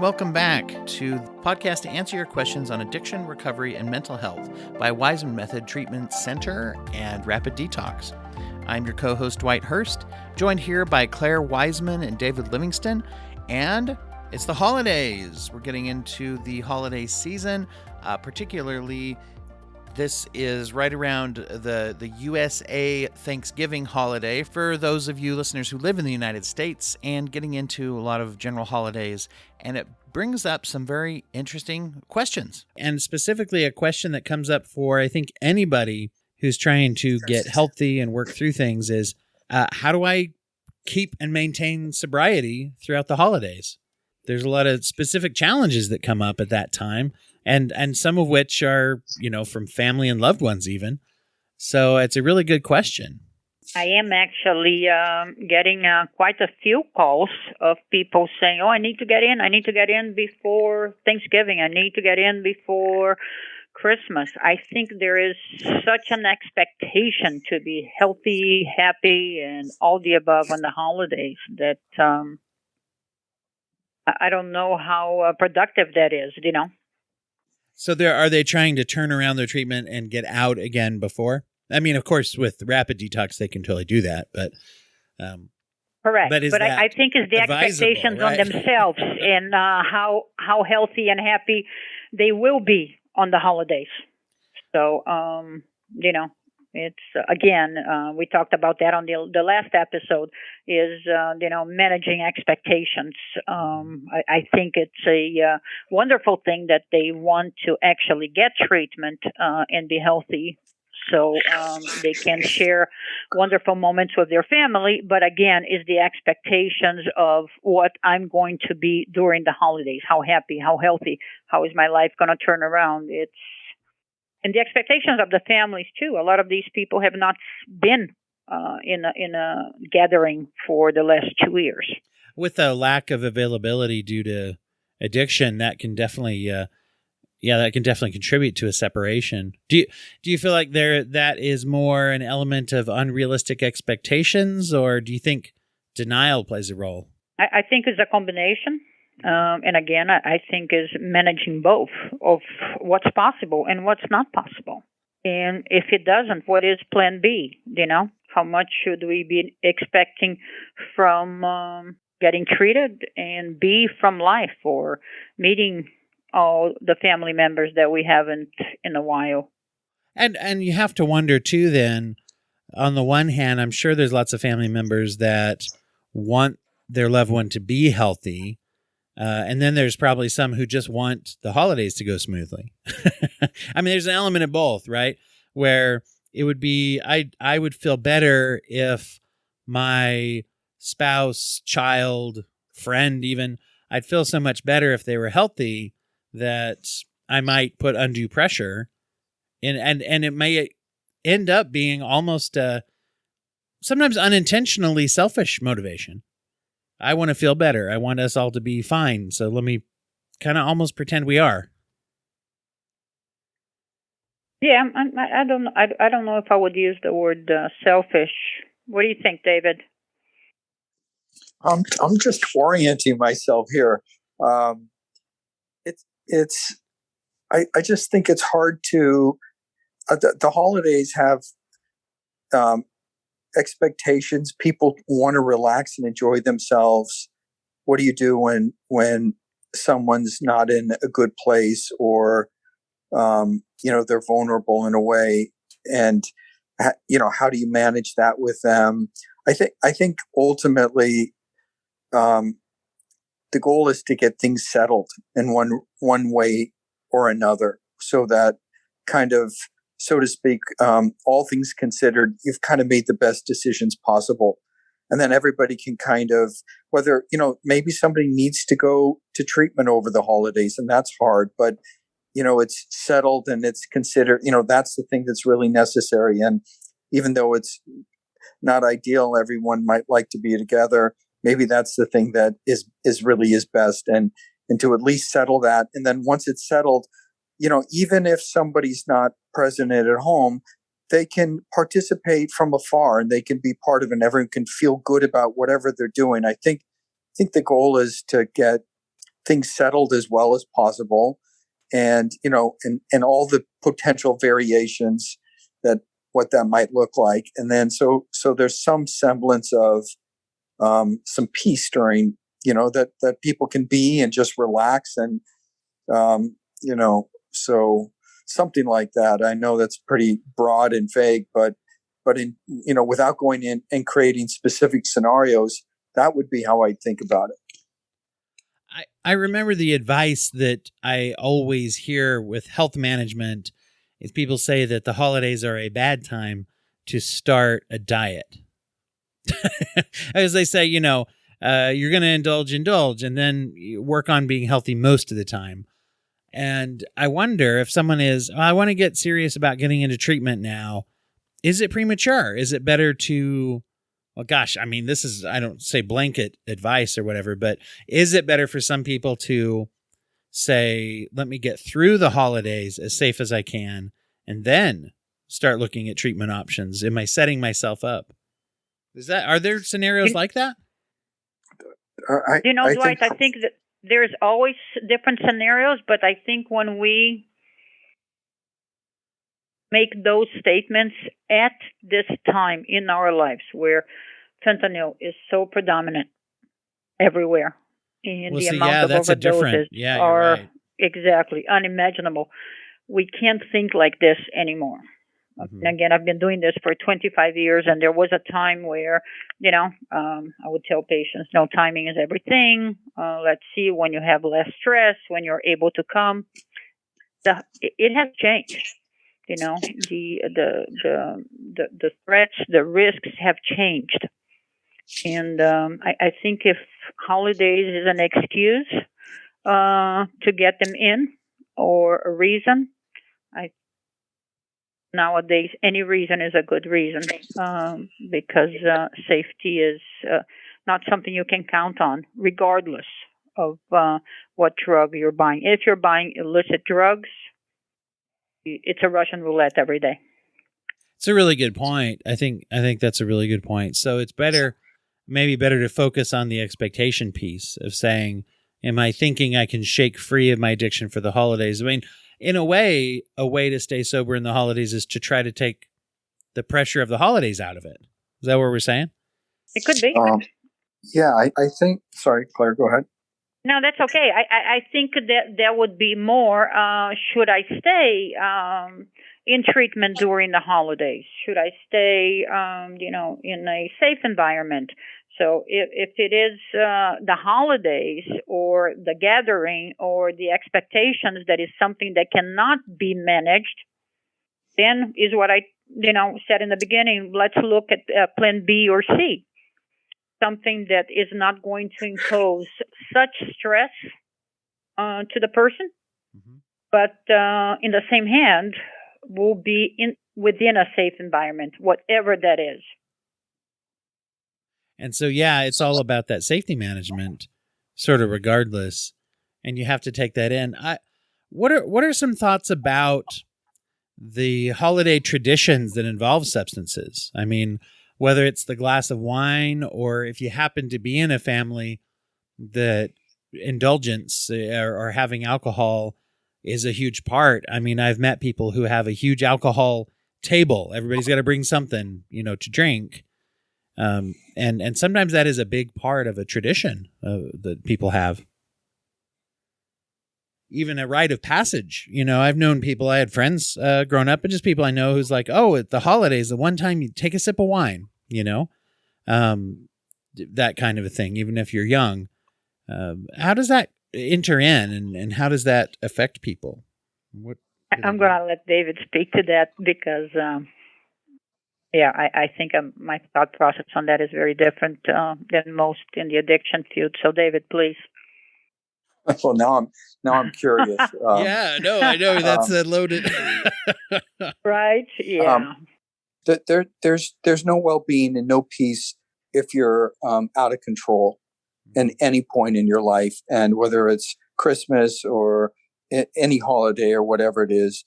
and welcome back to the podcast to answer your questions on addiction, recovery, and mental health by Wiseman Method Treatment Center and Rapid Detox. I'm your co-host, Dwight Hurst, joined here by Claire Wiseman and David Livingston, and it's the holidays. We're getting into the holiday season, particularly this is right around the USA Thanksgiving holiday for those of you listeners who live in the United States, and getting into a lot of general holidays. And it brings up some very interesting questions. And specifically a question that comes up for, I think, anybody who's trying to get healthy and work through things is, how do I keep and maintain sobriety throughout the holidays? There's a lot of specific challenges that come up at that time. And some of which are, from family and loved ones even. So it's a really good question. I am actually getting quite a few calls of people saying, I need to get in. I need to get in before Thanksgiving. I need to get in before Christmas. I think there is such an expectation to be healthy, happy, and all the above on the holidays that I don't know how productive that is, So are they trying to turn around their treatment and get out again before? I mean, of course, with rapid detox, they can totally do that, but correct. But I think it's the expectations right? on themselves and how healthy and happy they will be on the holidays. So it's again we talked about that on the last episode. Is managing expectations. I think it's a wonderful thing that they want to actually get treatment and be healthy, so they can share wonderful moments with their family. But again, is the expectations of what I'm going to be during the holidays. How happy, how healthy, how is my life going to turn around? And the expectations of the families too. A lot of these people have not been in a gathering for the last 2 years. With a lack of availability due to addiction, that can definitely, contribute to a separation. Do you feel like that is more an element of unrealistic expectations, or do you think denial plays a role? I think it's a combination. And again, I think is managing both of what's possible and what's not possible. And if it doesn't, what is plan B? How much should we be expecting from getting treated, and B, from life, or meeting all the family members that we haven't in a while? And you have to wonder too, then, on the one hand, I'm sure there's lots of family members that want their loved one to be healthy. And then there's probably some who just want the holidays to go smoothly. I mean, there's an element of both, right? Where it would be, I would feel better if my spouse, child, friend even, I'd feel so much better if they were healthy that I might put undue pressure and it may end up being almost sometimes unintentionally selfish motivation. I want to feel better. I want us all to be fine. So let me kind of almost pretend we are. Yeah, I don't know. I don't know if I would use the word selfish. What do you think, David? I'm just orienting myself here. I just think it's hard to. The holidays have expectations. People want to relax and enjoy themselves. What do you do when someone's not in a good place, or they're vulnerable in a way, and how do you manage that with them? I think ultimately the goal is to get things settled in one way or another, so that kind of, so to speak, all things considered, you've kind of made the best decisions possible. And then everybody can kind of, whether, maybe somebody needs to go to treatment over the holidays, and that's hard, but, it's settled and it's considered, that's the thing that's really necessary. And even though it's not ideal, everyone might like to be together. Maybe that's the thing that is really is best, and to at least settle that. And then once it's settled, even if somebody's not present at home, they can participate from afar and they can be part of it, and everyone can feel good about whatever they're doing. I think the goal is to things settled as well as possible, and and all the potential variations that what that might look like, and then so there's some semblance of some peace during that people can be and just relax, and so something like that. I know that's pretty broad and vague, but in without going in and creating specific scenarios, that would be how I think about it. I remember the advice that I always hear with health management is people say that the holidays are a bad time to start a diet. As they say, you're going to indulge, and then you work on being healthy most of the time. And I wonder if someone I want to get serious about getting into treatment now. Is it premature? Is it better to, well, gosh, I mean, I don't say blanket advice or whatever, but is it better for some people to say, let me get through the holidays as safe as I can, and then start looking at treatment options? Am I setting myself up? Are there scenarios like that? Dwight, I think that there's always different scenarios, but I think when we make those statements at this time in our lives where fentanyl is so predominant everywhere, and the amount of overdoses are right. Exactly unimaginable. We can't think like this anymore. Mm-hmm. And again, I've been doing this for 25 years, and there was a time where, I would tell patients, no, timing is everything. Let's see when you have less stress, when you're able to come. It has changed. The threats, the risks have changed. And I think if holidays is an excuse to get them in, or a reason, nowadays any reason is a good reason, because safety is not something you can count on, regardless of what drug you're buying. If you're buying illicit drugs, it's a Russian roulette every day. It's a really good point. I think that's a really good point. So it's maybe better to focus on the expectation piece of saying, am I thinking I can shake free of my addiction for the holidays? I mean, in a way to stay sober in the holidays is to try to take the pressure of the holidays out of it. Is that what we're saying? It could be. Yeah, I think, sorry, Claire, go ahead. No, that's okay. I think that would be more, should I stay in treatment during the holidays? Should I stay, in a safe environment? So if it is the holidays or the gathering or the expectations that is something that cannot be managed, then is what I said in the beginning. Let's look at plan B or C. Something that is not going to impose such stress to the person, mm-hmm. but in the same hand will be within a safe environment, whatever that is. And so, yeah, it's all about that safety management, sort of regardless, and you have to take that in. What are some thoughts about the holiday traditions that involve substances? I mean, whether it's the glass of wine, or if you happen to be in a family that indulgence or having alcohol is a huge part. I mean, I've met people who have a huge alcohol table. Everybody's got to bring something, to drink. And sometimes that is a big part of a tradition that people have. Even a rite of passage. I've known people, I had friends growing up, and just people I know who's like, oh, at the holidays, the one time you take a sip of wine, that kind of a thing, even if you're young. How does that enter in, and how does that affect people? I'm going to let David speak to that because, I think my thought process on that is very different than most in the addiction field. So, David, please. Well, now I'm curious. I know that's loaded. Right? Yeah. There's no well-being and no peace if you're out of control in any point in your life, and whether it's Christmas or any holiday or whatever it is.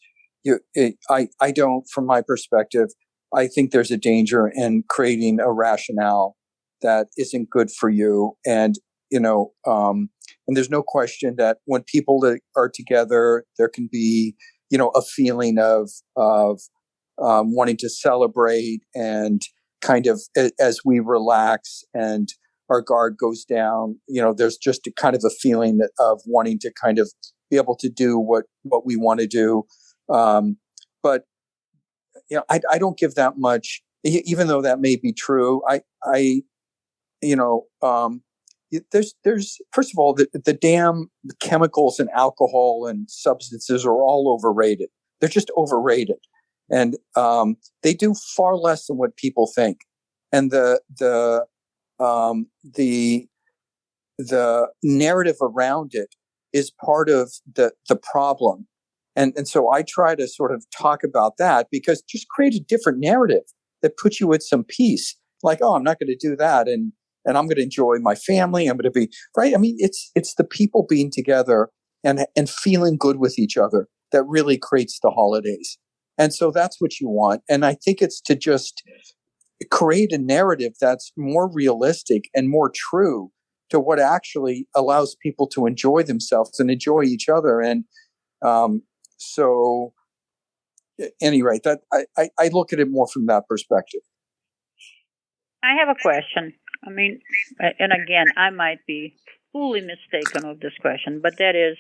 I don't, from my perspective, I think there's a danger in creating a rationale that isn't good for you, and and there's no question that when people that are together, there can be, a feeling of wanting to celebrate, and kind of as we relax and our guard goes down, there's just a kind of a feeling of wanting to kind of be able to do what we want to do. But I don't give that much, even though that may be true. There's first of all, the damn chemicals and alcohol and substances are all overrated. They're just overrated, and they do far less than what people think. And the narrative around it is part of the problem. And so I try to sort of talk about that, because just create a different narrative that puts you at some peace. Like, oh, I'm not going to do that, and I'm going to enjoy my family. I'm going to be right. I mean, it's the people being together and feeling good with each other that really creates the holidays. And so that's what you want. And I think it's to just create a narrative that's more realistic and more true to what actually allows people to enjoy themselves and enjoy each other. And so, at any rate, that I look at it more from that perspective. I have a question. I mean, and again, I might be fully mistaken of this question, but that is,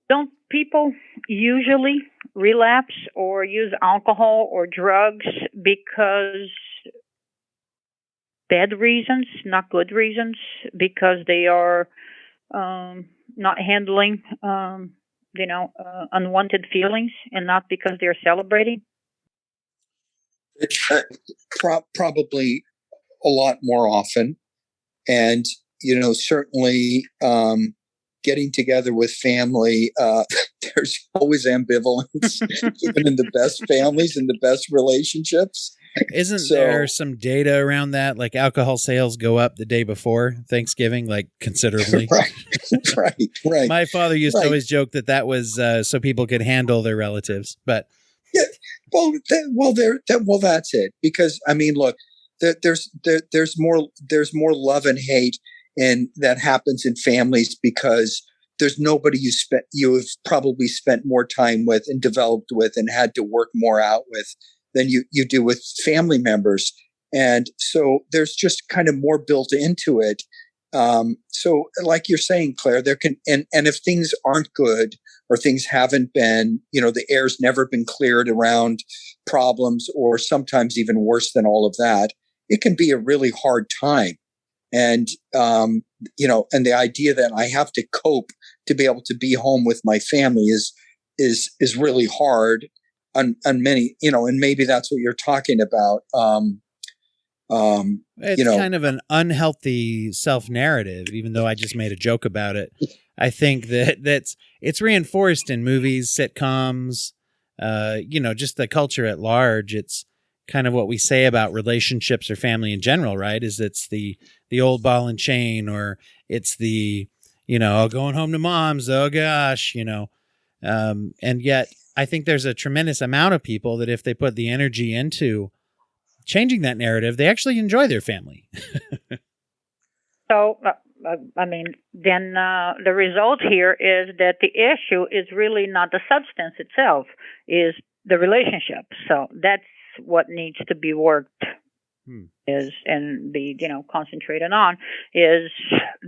don't people usually relapse or use alcohol or drugs because bad reasons, not good reasons, because they are not handling, unwanted feelings, and not because they're celebrating? Probably a lot more often. And, certainly getting together with family, there's always ambivalence, even in the best families and the best relationships. Isn't there some data around that? Like alcohol sales go up the day before Thanksgiving, like considerably. Right. My father used to always joke that was so people could handle their relatives. But yeah, that's it. Because I mean, look, there's more love and hate, and that happens in families because there's nobody you have probably spent more time with and developed with and had to work more out with than you do with family members. And so there's just kind of more built into it. So like you're saying, Claire, there can, and if things aren't good or things haven't been, the air's never been cleared around problems, or sometimes even worse than all of that, it can be a really hard time. And, and the idea that I have to cope to be able to be home with my family is really hard on many, and maybe that's what you're talking about. It's kind of an unhealthy self-narrative, even though I just made a joke about it. I think that's it's reinforced in movies, sitcoms, just the culture at large. It's kind of what we say about relationships or family in general, right? Is it's the old ball and chain, or it's the, going home to mom's, oh gosh, and yet I think there's a tremendous amount of people that if they put the energy into changing that narrative, they actually enjoy their family. So, then the result here is that the issue is really not the substance itself, is the relationship. So that's what needs to be worked and be, concentrated on, is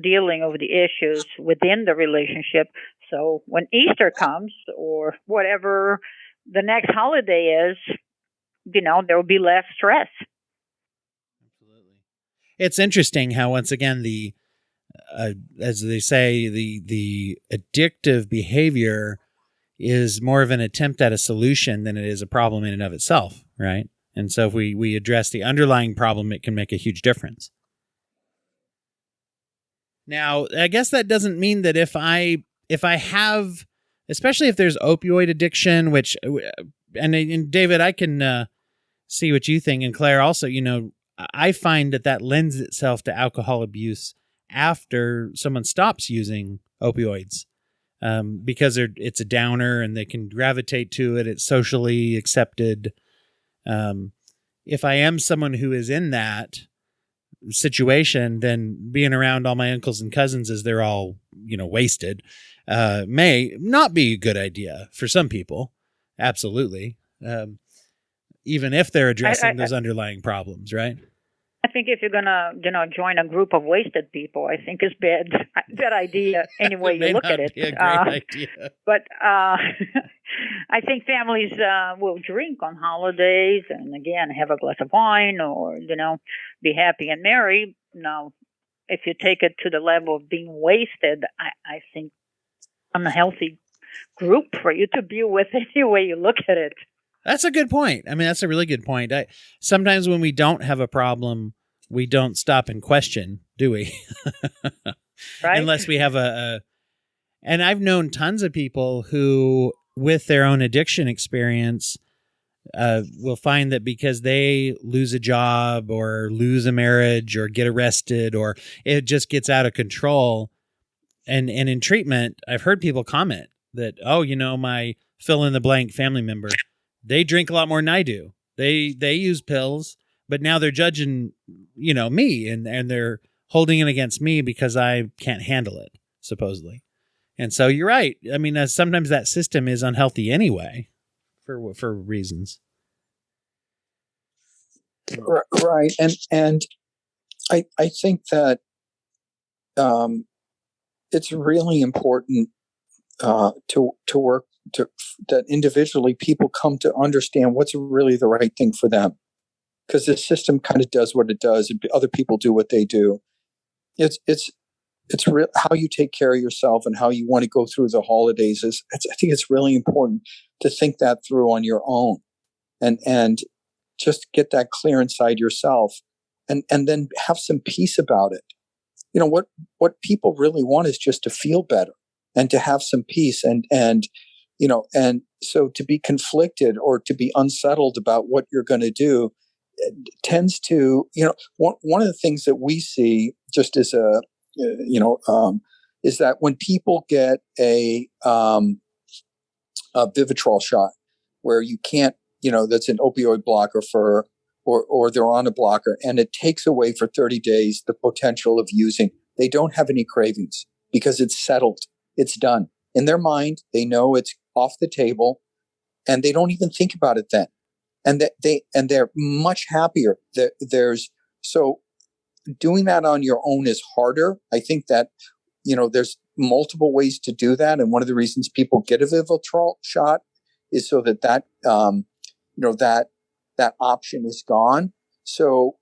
dealing with the issues within the relationship. So when Easter comes, or whatever the next holiday is, there will be less stress. Absolutely. It's interesting how, once again, the as they say, the addictive behavior is more of an attempt at a solution than it is a problem in and of itself, right? And so if we address the underlying problem, it can make a huge difference. Now, I guess that doesn't mean that if I have, especially if there's opioid addiction, which, and David, I can see what you think, and Claire also, I find that lends itself to alcohol abuse after someone stops using opioids, because it's a downer and they can gravitate to it. It's socially accepted. If I am someone who is in that, situation than being around all my uncles and cousins as they're all, wasted, may not be a good idea for some people. Absolutely. Even if they're addressing those underlying problems, right? I think if you're gonna, join a group of wasted people, I think it's bad idea any way you look at it. Be a great idea. But I think families will drink on holidays and again have a glass of wine or be happy and merry. Now, if you take it to the level of being wasted, I think unhealthy group for you to be with any way you look at it. That's a good point. I mean, that's a really good point. Sometimes when we don't have a problem, we don't stop and question, do we? Right? Unless we have and I've known tons of people who, with their own addiction experience, will find that because they lose a job or lose a marriage or get arrested or it just gets out of control. And in treatment, I've heard people comment that, my fill in the blank family member, they drink a lot more than I do. They use pills, but now they're judging, me and they're holding it against me because I can't handle it, supposedly. And so you're right. I mean, sometimes that system is unhealthy anyway for reasons. Right. And I think that it's really important to work that individually people come to understand what's really the right thing for them, because the system kind of does what it does and other people do what they do. It's how you take care of yourself and how you want to go through the holidays I think it's really important to think that through on your own and just get that clear inside yourself and then have some peace about it. What people really want is just to feel better and to have some peace and so to be conflicted or to be unsettled about what you're going to do tends to, one of the things that we see just as is that when people get a Vivitrol shot where you can't, that's an opioid blocker or they're on a blocker and it takes away for 30 days the potential of using, they don't have any cravings because it's settled. It's done. In their mind, they know it's off the table and they don't even think about it then. And they're much happier. So doing that on your own is harder. I think that, there's multiple ways to do that. And one of the reasons people get a Vivitrol shot is so that option is gone. So,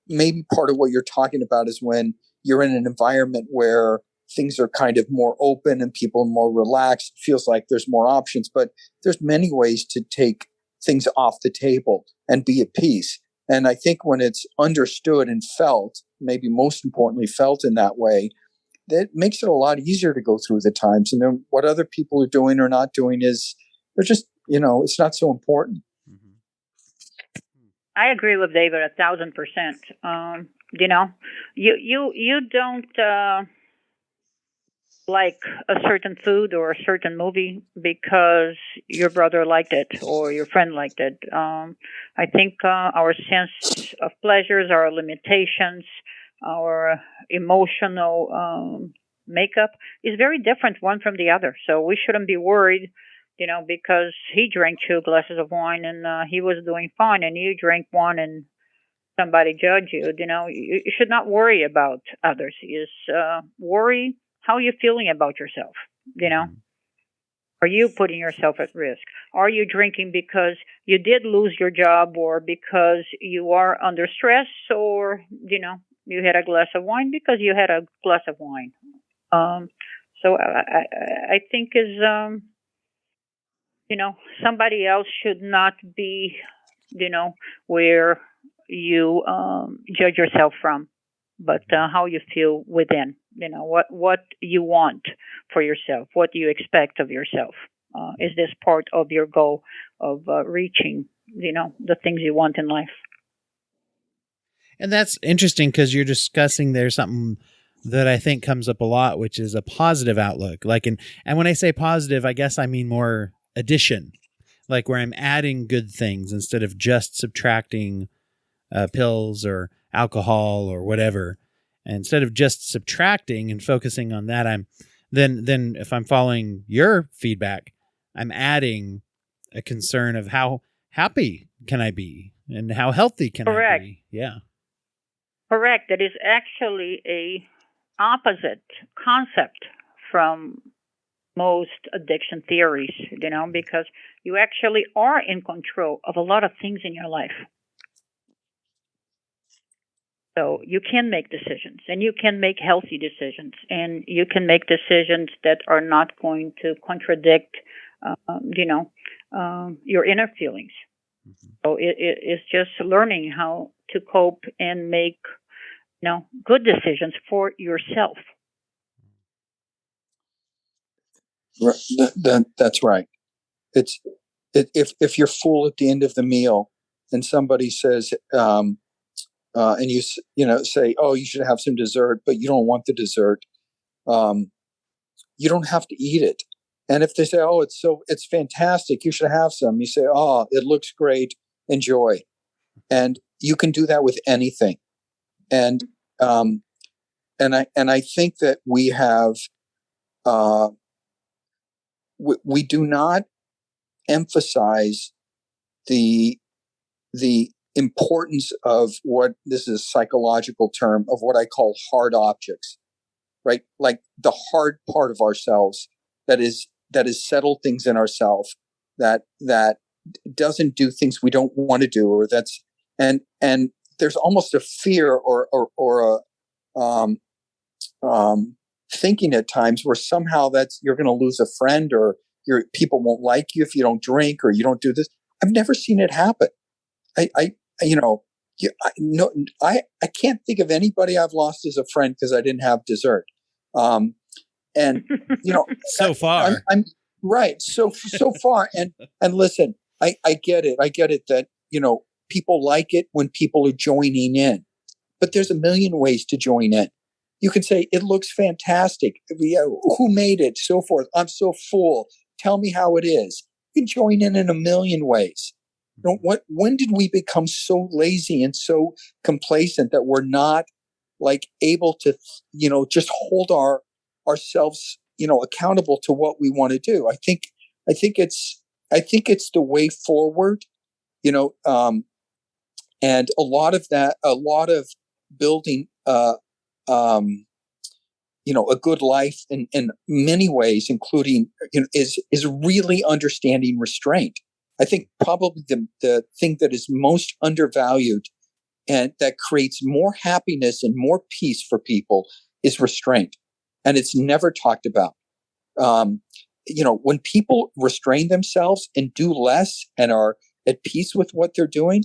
maybe part of what you're talking about is when you're in an environment where things are kind of more open and people are more relaxed, it feels like there's more options, but there's many ways to take things off the table and be at peace. And I think when it's understood and felt, maybe most importantly felt in that way, that makes it a lot easier to go through the times. And then what other people are doing or not doing they're just, it's not so important. I agree with David 1,000%. You don't like a certain food or a certain movie because your brother liked it or your friend liked it. I think our sense of pleasures, our limitations, our emotional makeup is very different one from the other. So we shouldn't be worried, because he drank 2 glasses of wine and he was doing fine and you drank one and somebody judged you. You should not worry about others. Worry how you're feeling about yourself. Are you putting yourself at risk? Are you drinking because you did lose your job or because you are under stress or, you had a glass of wine because you had a glass of wine? So I think somebody else should not be, where you judge yourself from, but how you feel within. What you want for yourself. What do you expect of yourself? Is this part of your goal of reaching, the things you want in life? And that's interesting because you're discussing there's something that I think comes up a lot, which is a positive outlook. And when I say positive, I guess I mean more addition, like where I'm adding good things instead of just subtracting pills or alcohol or whatever. And instead of just subtracting and focusing on that, then if I'm following your feedback, I'm adding a concern of how happy can I be and how healthy can I be? Yeah. Correct. That is actually a opposite concept from most addiction theories, because you actually are in control of a lot of things in your life. So you can make decisions, and you can make healthy decisions, and you can make decisions that are not going to contradict, your inner feelings. Mm-hmm. So it's just learning how to cope and make, good decisions for yourself. That's right. If you're full at the end of the meal, and somebody says, and you say, "Oh, you should have some dessert," but you don't want the dessert. You don't have to eat it. And if they say, "Oh, it's fantastic, you should have some," you say, "Oh, it looks great. Enjoy." And you can do that with anything. And I think that we have we do not emphasize the importance of what this is a psychological term of what I call hard objects, right? Like the hard part of ourselves that is settled things in ourselves that doesn't do things we don't want to do, or that's and there's almost a fear or a thinking at times where somehow you're going to lose a friend, or people won't like you if you don't drink or you don't do this. I've never seen it happen. I can't think of anybody I've lost as a friend because I didn't have dessert. So far, I'm right. So far. And listen, I get it. I get it that, people like it when people are joining in, but there's a million ways to join in. You could say, "It looks fantastic. Who made it?" So forth. "I'm so full. Tell me how it is." You can join in a million ways. When did we become so lazy and so complacent that we're not able to, just hold ourselves, accountable to what we want to do? I think it's the way forward, and a lot of building, a good life in many ways, including, is really understanding restraint. I think probably the thing that is most undervalued and that creates more happiness and more peace for people is restraint. And it's never talked about. When people restrain themselves and do less and are at peace with what they're doing,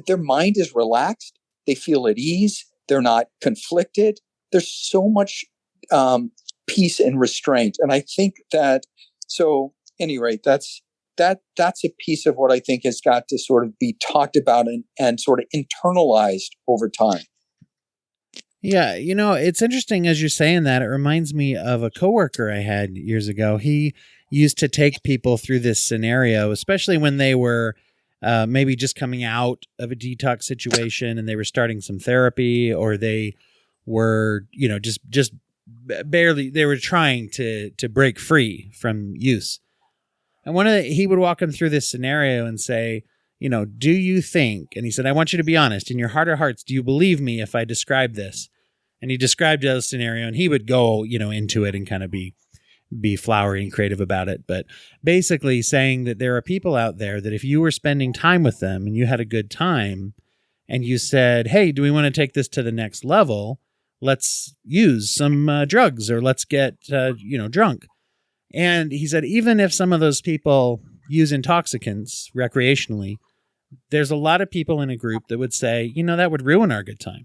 their mind is relaxed. They feel at ease. They're not conflicted. There's so much peace and restraint. And I think that, so at any rate, that's a piece of what I think has got to sort of be talked about and sort of internalized over time. Yeah, it's interesting as you're saying that. It reminds me of a coworker I had years ago. He used to take people through this scenario, especially when they were maybe just coming out of a detox situation and they were starting some therapy, or they were, just barely, they were trying to break free from use. And he would walk them through this scenario and say, do you think, and he said, "I want you to be honest, in your heart of hearts, do you believe me if I describe this?" And he described a scenario, and he would go, into it and kind of be flowery and creative about it. But basically saying that there are people out there that if you were spending time with them and you had a good time and you said, "Hey, do we want to take this to the next level? Let's use some drugs, or let's get, drunk." And he said, even if some of those people use intoxicants recreationally, there's a lot of people in a group that would say, that would ruin our good time.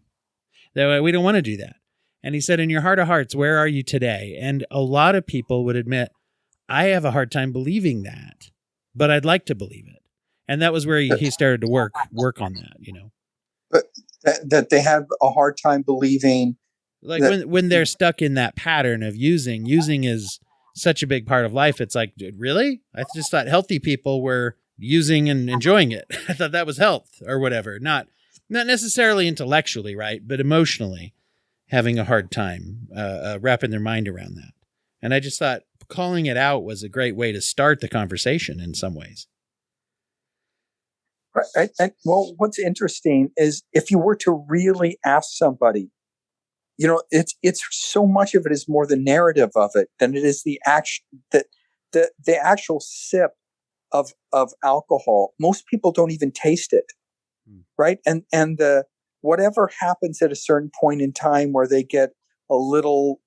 That we don't want to do that. And he said, in your heart of hearts, where are you today? And a lot of people would admit, I have a hard time believing that, but I'd like to believe it. And that was where he started to work on that, But that they have a hard time believing. Like when they're stuck in that pattern of using is such a big part of life. It's like, dude, really? I just thought healthy people were using and enjoying it. I thought that was health or whatever. Not not necessarily intellectually, right, but emotionally having a hard time wrapping their mind around that. And I just thought calling it out was a great way to start the conversation in some ways. Right. Well, what's interesting is if you were to really ask somebody, it's so much of it is more the narrative of it than it is the action, the actual sip of alcohol. Most people don't even taste it, right? And the whatever happens at a certain point in time where they get a little,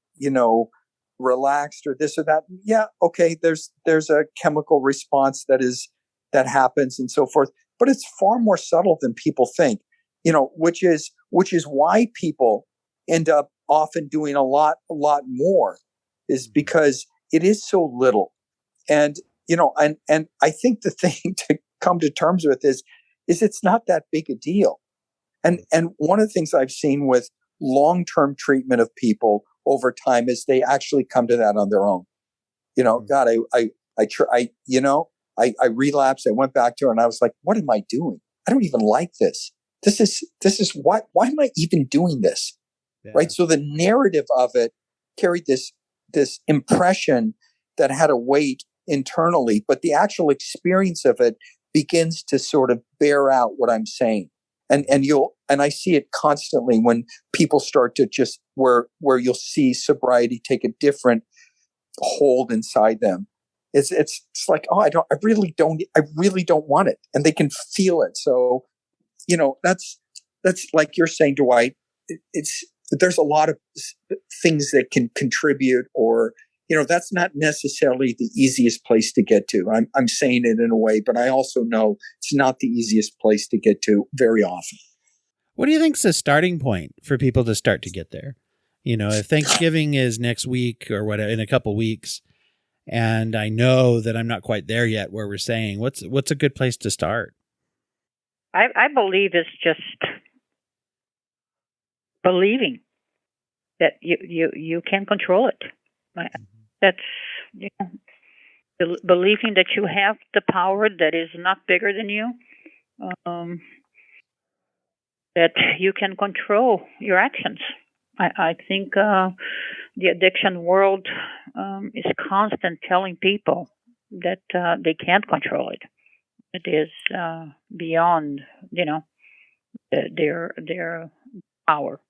relaxed or this or that. Yeah, okay. There's a chemical response that happens and so forth, but it's far more subtle than people think. Which is why people end up often doing a lot more, is because it is so little. And and I think the thing to come to terms with is it's not that big a deal. And one of the things I've seen with long-term treatment of people over time is they actually come to that on their own. God, I relapsed. I went back to her and I was like, what am I doing? I don't even like this. This is why am I even doing this? Yeah. Right. So the narrative of it carried this impression that had a weight internally, but the actual experience of it begins to sort of bear out what I'm saying. And I see it constantly when people start to just where you'll see sobriety take a different hold inside them. It's like, oh, I really don't want it, and they can feel it. So, that's like you're saying, Dwight. There's a lot of things that can contribute, or that's not necessarily the easiest place to get to. I'm saying it in a way, but I also know it's not the easiest place to get to very often. What do you think is the starting point for people to start to get there? If Thanksgiving is next week or whatever, in a couple weeks, and I know that I'm not quite there yet where we're saying, what's a good place to start? I believe it's just believing that you can control it. That's believing that you have the power that is not bigger than you, that you can control your actions. I think the addiction world is constant telling people that they can't control it. It is beyond, their power,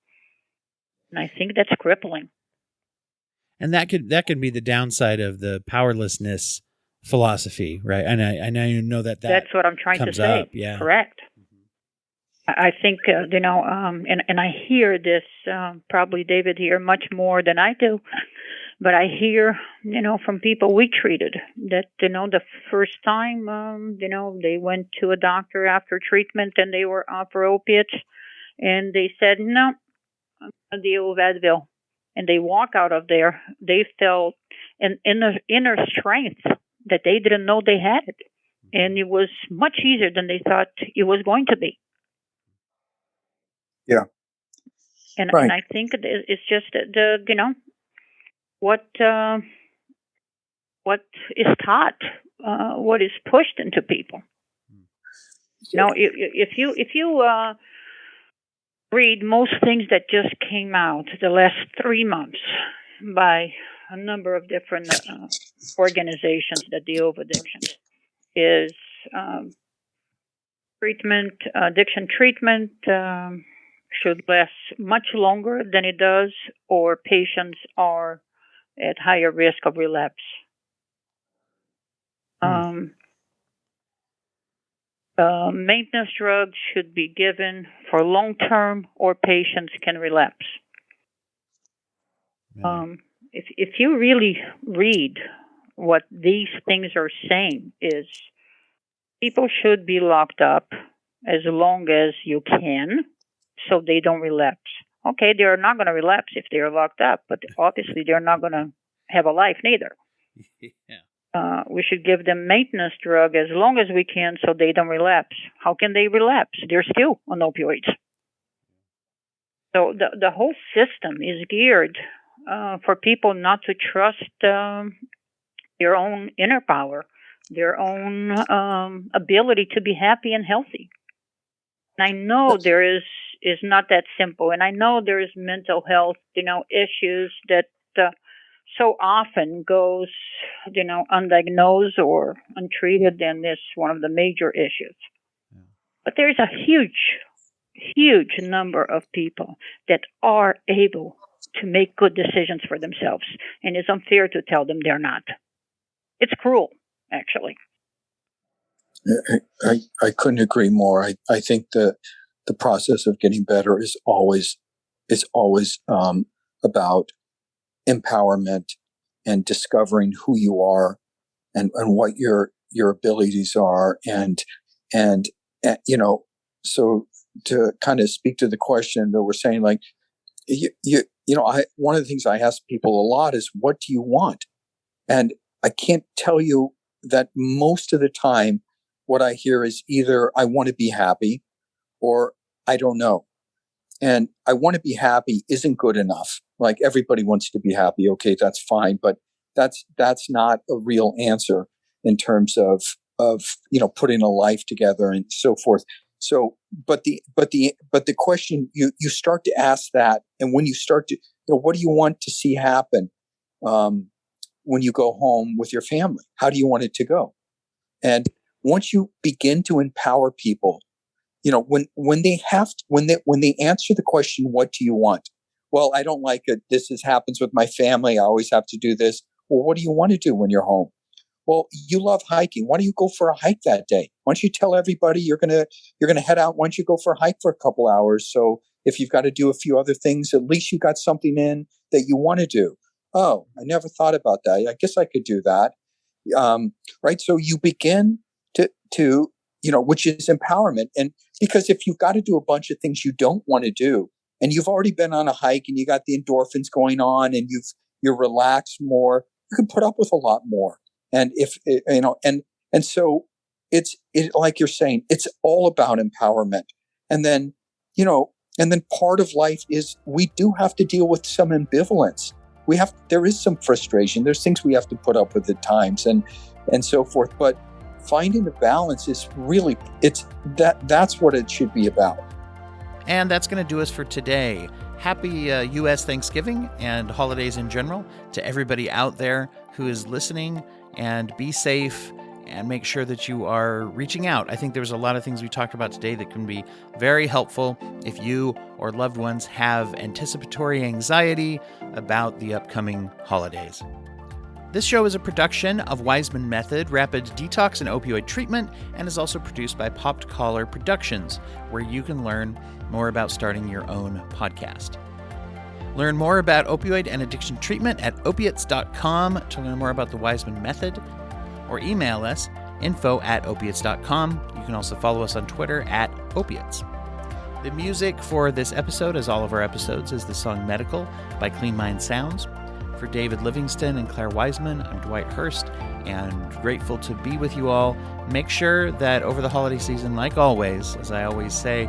and I think that's crippling. And that could be the downside of the powerlessness philosophy, right? And I know that's what I'm trying to say. Up. Yeah, correct. I think and I hear this probably David here much more than I do, but I hear from people we treated that the first time they went to a doctor after treatment and they were off for opiates, and they said no, I'm gonna deal with Advil. And they walk out of there, they felt an inner strength that they didn't know they had. And it was much easier than they thought it was going to be. Yeah. And, right. And I think it's just what is taught, what is pushed into people. If you read most things that just came out the last 3 months by a number of different organizations that deal with addiction, is addiction treatment should last much longer than it does, or patients are at higher risk of relapse. Maintenance drugs should be given for long-term, or patients can relapse. If you really read what these things are saying, is people should be locked up as long as you can so they don't relapse. Okay, they're not going to relapse if they're locked up, but obviously they're not going to have a life neither. Yeah. We should give them maintenance drug as long as we can so they don't relapse. How can they relapse? They're still on opioids. So the whole system is geared for people not to trust their own inner power, their own ability to be happy and healthy. I know there is not that simple, and I know there is mental health, issues that so often goes, undiagnosed or untreated, and is one of the major issues. Yeah. But there is a huge number of people that are able to make good decisions for themselves, and it's unfair to tell them they're not. It's cruel, actually. I couldn't agree more. I think the process of getting better is always about empowerment and discovering who you are and what your abilities are and so to kind of speak to the question that we're saying, like one of the things I ask people a lot is, what do you want? And I can't tell you that most of the time what I hear is either I want to be happy or I don't know. And I want to be happy isn't good enough. Like, everybody wants to be happy. Okay, that's fine. But that's not a real answer in terms of putting a life together and so forth. So, but the question, you start to ask that. And when you start to, what do you want to see happen when you go home with your family? How do you want it to go? And once you begin to empower people, when they answer the question, what do you want? Well, I don't like it. Happens with my family. I always have to do this. Well, what do you want to do when you're home? Well, you love hiking. Why don't you go for a hike that day? Why don't you tell everybody you're gonna head out? Why don't you go for a hike for a couple hours? So if you've got to do a few other things, at least you got something in that you want to do. Oh, I never thought about that. I guess I could do that. Right. So you begin to which is empowerment. And because if you've got to do a bunch of things you don't want to do, and you've already been on a hike and you got the endorphins going on and you're relaxed more, you can put up with a lot more. And and so it's like you're saying, it's all about empowerment. And then, part of life is we do have to deal with some ambivalence. There is some frustration. There's things we have to put up with at times and so forth. But finding the balance is really, that's what it should be about. And that's going to do us for today. Happy U.S. Thanksgiving and holidays in general to everybody out there who is listening, and be safe and make sure that you are reaching out. I think there's a lot of things we talked about today that can be very helpful if you or loved ones have anticipatory anxiety about the upcoming holidays. This show is a production of Wiseman Method, Rapid Detox and Opioid Treatment, and is also produced by Popped Collar Productions, where you can learn more about starting your own podcast. Learn more about opioid and addiction treatment at opiates.com to learn more about the Wiseman Method, or email us info@opiates.com. You can also follow us on Twitter @opiates. The music for this episode, as all of our episodes, is the song Medical by Clean Mind Sounds. For David Livingston and Claire Wiseman, I'm Dwight Hurst, and grateful to be with you all. Make sure that over the holiday season, like always, as I always say,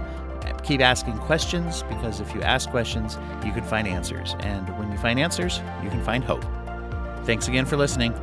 keep asking questions, because if you ask questions, you can find answers. And when you find answers, you can find hope. Thanks again for listening.